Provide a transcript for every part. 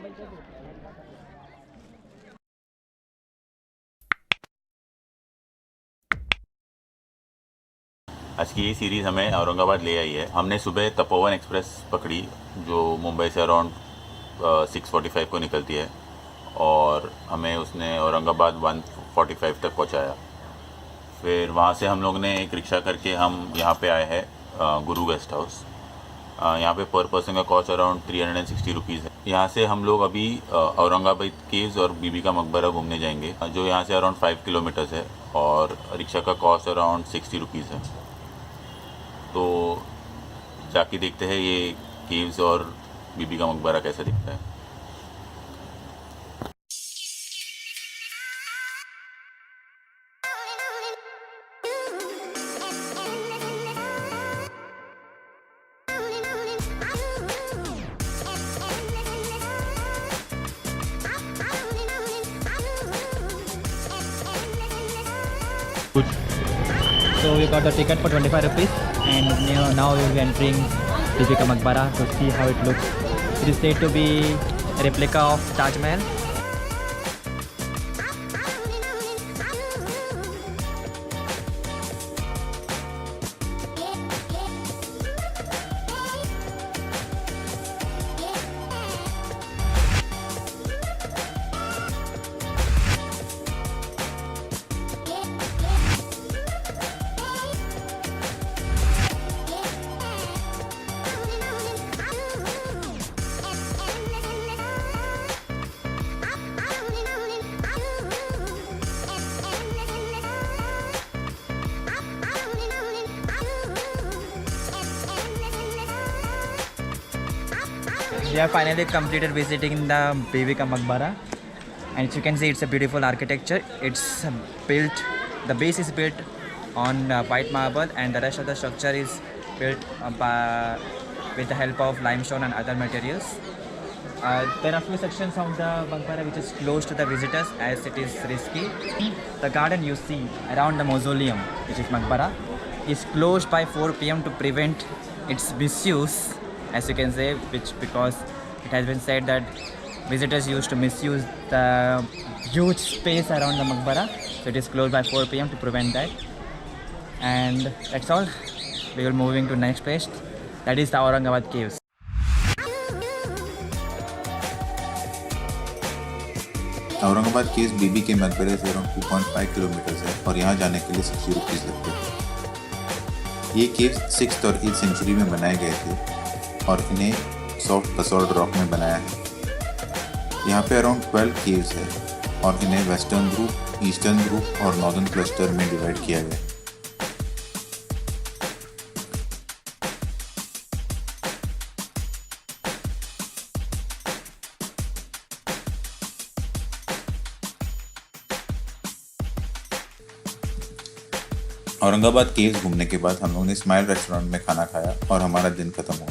आज की ये सीरीज़ हमें औरंगाबाद ले आई है। हमने सुबह तपोवन एक्सप्रेस पकड़ी जो मुंबई से अराउंड 6:45 को निकलती है और हमें उसने औरंगाबाद 1:45 तक पहुंचाया। फिर वहाँ से हम लोग ने एक रिक्शा करके हम यहाँ पे आए हैं गुरु गेस्ट हाउस। यहाँ पे पर पर्सन का कॉस्ट अराउंड 360 रुपीज़ है। यहाँ से हम लोग अभी औरंगाबाद केव्स और बीबी का मकबरा घूमने जाएंगे जो यहाँ से अराउंड 5 किलोमीटर्स है और रिक्शा का कॉस्ट अराउंड 60 रुपीज़ है। तो जाके देखते हैं ये केव्स और बीबी का मकबरा कैसा दिखता है। So we got the ticket for 25 rupees and now we will be entering Bibi Ka Maqbara to see how it looks. It is said to be a replica of Taj Mahal. We have finally completed visiting the Bibi Ka Maqbara, and as you can see, it's a beautiful architecture. It's built, the base is built on white marble, and the rest of the structure is built with the help of limestone and other materials. There are few sections of the Maqbara which is closed to the visitors as it is risky. The garden you see around the mausoleum, which is Maqbara, is closed by 4 p.m. to prevent its misuse, as you can say, because it has been said that visitors used to misuse the huge space around the Maqbara, so it is closed by 4 p.m. to prevent that. And that's all. We will moving to next place, that is the Aurangabad caves. Aurangabad caves बीबी के मकबरे से around 2.5 kilometres है और यहाँ जाने के लिए 60 रुपीज़ लगते हैं। ये केव्स 6th और 8th सेंचुरी में बनाए गए थे और इन्हें सॉफ्ट बसॉल्ट रॉक में बनाया है। यहाँ पे अराउंड 12 केव्स है और इन्हें वेस्टर्न ग्रुप, ईस्टर्न ग्रुप और नॉर्दर्न क्लस्टर में डिवाइड किया गया है। औरंगाबाद केव्स घूमने के बाद हम लोगों ने स्माइल रेस्टोरेंट में खाना खाया और हमारा दिन खत्म हुआ।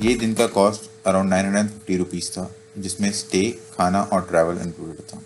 ये दिन का कॉस्ट अराउंड 950 रुपीज़ था, जिसमें स्टे, खाना और ट्रैवल इंक्लूडेड था।